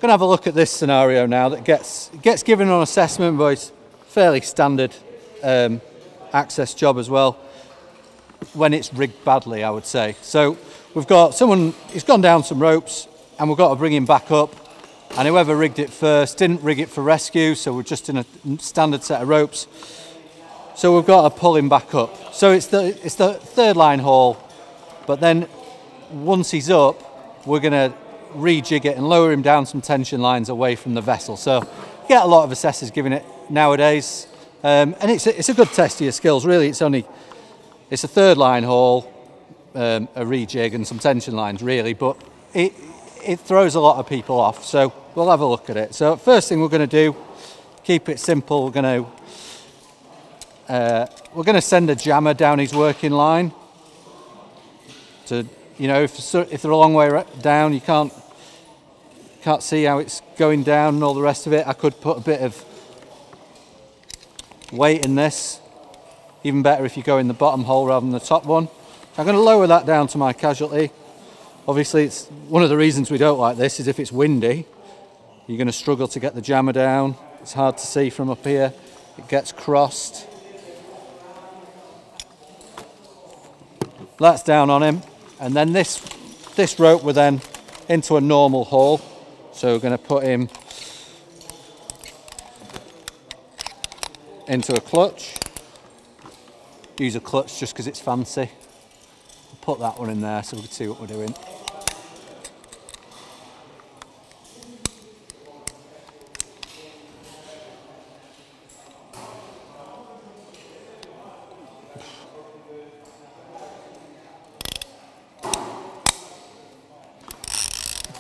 going to have a look at this scenario now that gets given on assessment, but it's fairly standard access job as well when it's rigged badly, I would say. So we've got someone, he's gone down some ropes and we've got to bring him back up, and whoever rigged it first didn't rig it for rescue, so we're just in a standard set of ropes. So we've got to pull him back up. So it's the third line haul, but then once he's up, we're going to rejig it and lower him down some tension lines away from the vessel. So you get a lot of assessors giving it nowadays, and it's a good test of your skills. Really, it's a third line haul, a rejig and some tension lines really, but it throws a lot of people off. So we'll have a look at it. So first thing we're going to do, keep it simple. We're going to send a jammer down his working line. To, you know, if they're a long way down, you can't see how it's going down and all the rest of it. I could put a bit of weight in this. Even better if you go in the bottom hole rather than the top one. I'm going to lower that down to my casualty. Obviously, it's one of the reasons we don't like this is if it's windy, you're going to struggle to get the jammer down. It's hard to see from up here. It gets crossed. That's down on him, and then this rope we're then into a normal haul. So we're going to put him into a clutch. Use a clutch just because it's fancy. Put that one in there so we can see what we're doing.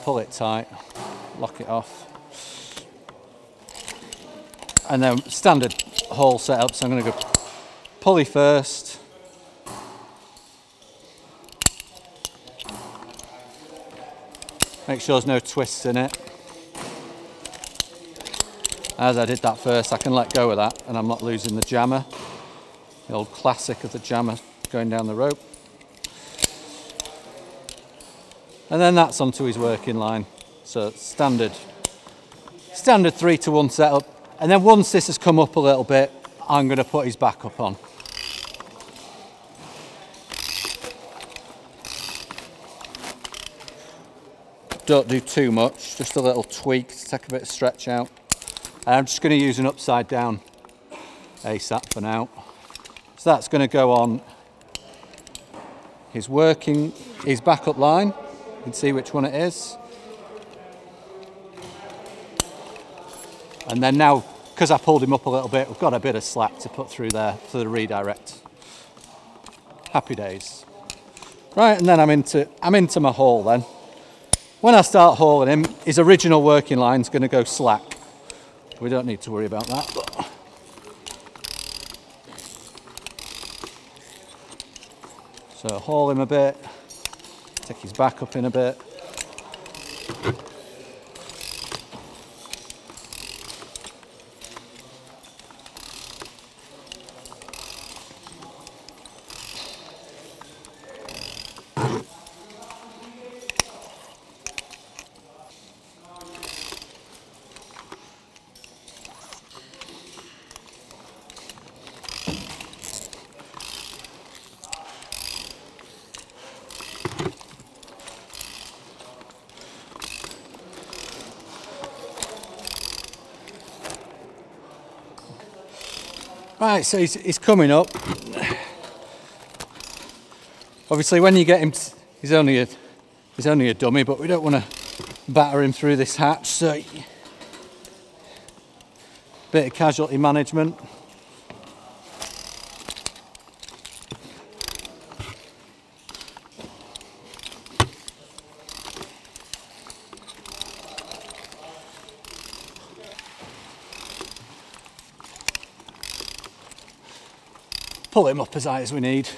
Pull it tight, lock it off. And then standard haul setup, so I'm going to go pulley first. Make sure there's no twists in it. As I did that first, I can let go of that and I'm not losing the jammer. The old classic of the jammer going down the rope. And then that's onto his working line. So standard 3-to-1 setup. And then once this has come up a little bit, I'm going to put his back up on. Don't do too much, just a little tweak to take a bit of stretch out. And I'm just going to use an upside down ASAP for now. So that's going to go on his backup line. You can see which one it is. And then now, because I pulled him up a little bit, we've got a bit of slack to put through there for the redirect. Happy days. Right, and then I'm into my haul then. When I start hauling him, his original working line's going to go slack. We don't need to worry about that. But so haul him a bit, take his back up in a bit. Right, so he's coming up. Obviously, when you get him, he's only a dummy, but we don't want to batter him through this hatch. So, bit of casualty management. Pull him up as high as we need.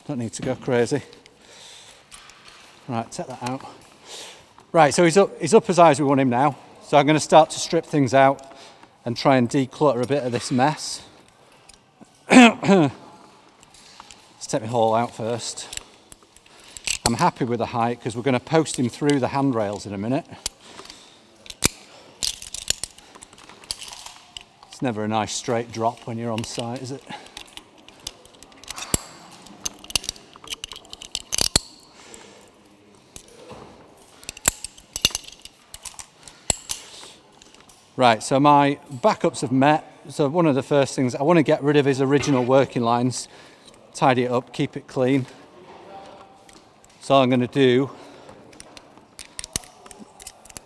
Don't need to go crazy. Right, take that out. Right, so he's up as high as we want him now. So I'm going to start to strip things out and try and declutter a bit of this mess. Let's take my haul out first. I'm happy with the height because we're going to post him through the handrails in a minute. It's never a nice straight drop when you're on site, is it? Right, so my backups have met. So one of the first things, I want to get rid of his original working lines, tidy it up, keep it clean. So all I'm going to do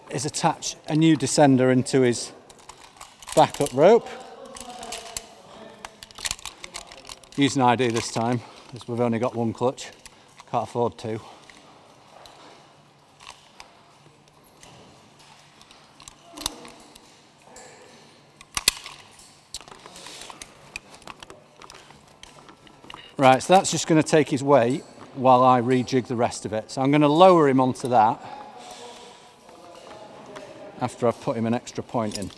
is attach a new descender into his backup rope. Using ID this time, because we've only got one clutch, can't afford two. Right, so that's just going to take his weight while I rejig the rest of it. So I'm going to lower him onto that after I've put him an extra point in.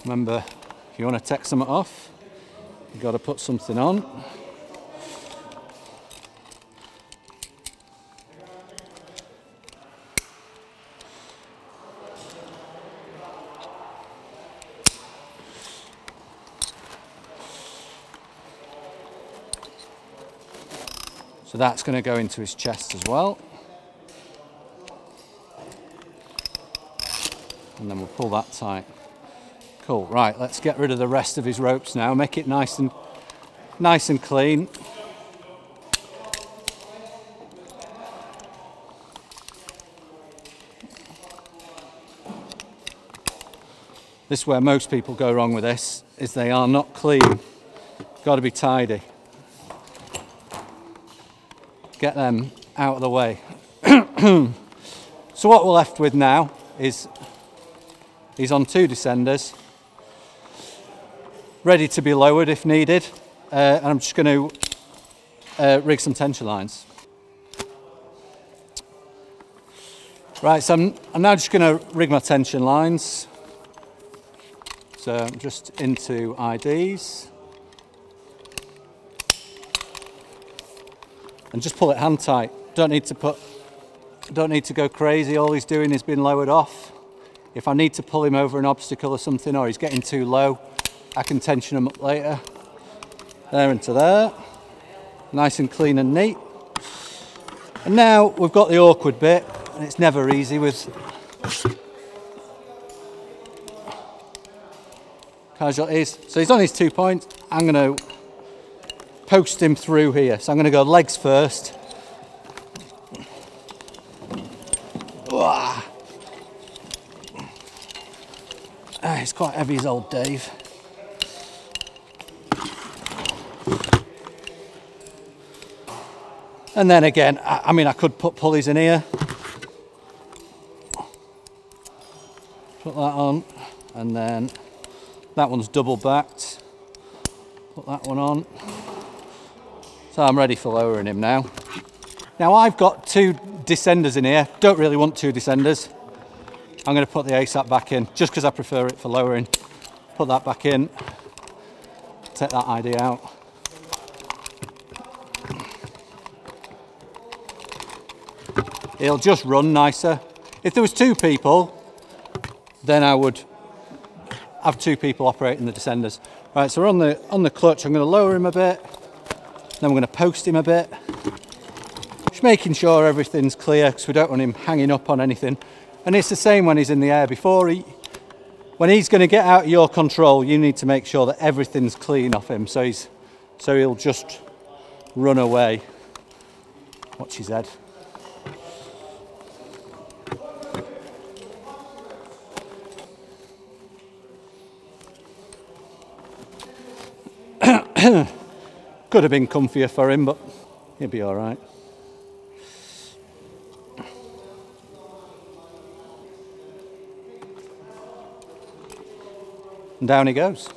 Remember, if you want to take something off, you've got to put something on. So that's going to go into his chest as well. And then we'll pull that tight. Cool, right, let's get rid of the rest of his ropes now, make it nice and clean. This is where most people go wrong with this, is they are not clean. Got to be tidy. Get them out of the way. So what we're left with now is he's on two descenders, ready to be lowered if needed, and I'm just going to rig some tension lines. Right, so I'm now just going to rig my tension lines. So I'm just into IDs. And just pull it hand tight. Don't need to go crazy. All he's doing is being lowered off. If I need to pull him over an obstacle or something, or he's getting too low, I can tension him up later. There into there. Nice and clean and neat. And now we've got the awkward bit, and it's never easy with casualties. So he's on his 2 points. I'm going to post him through here. So I'm going to go legs first. It's quite heavy as old Dave. And then again, I mean, I could put pulleys in here. Put that on, and then that one's double backed. Put that one on. So I'm ready for lowering him now. Now I've got two descenders in here. Don't really want two descenders. I'm going to put the ASAP back in, just because I prefer it for lowering. Put that back in. Take that ID out. It'll just run nicer. If there was two people, then I would have two people operating the descenders. Right, so we're on the clutch. I'm going to lower him a bit. Then we're going to post him a bit. Just making sure everything's clear, because we don't want him hanging up on anything. And it's the same when he's in the air. When he's going to get out of your control, you need to make sure that everything's clean off him, so he'll just run away. Watch his head. Could have been comfier for him, but he'll be all right. And down he goes.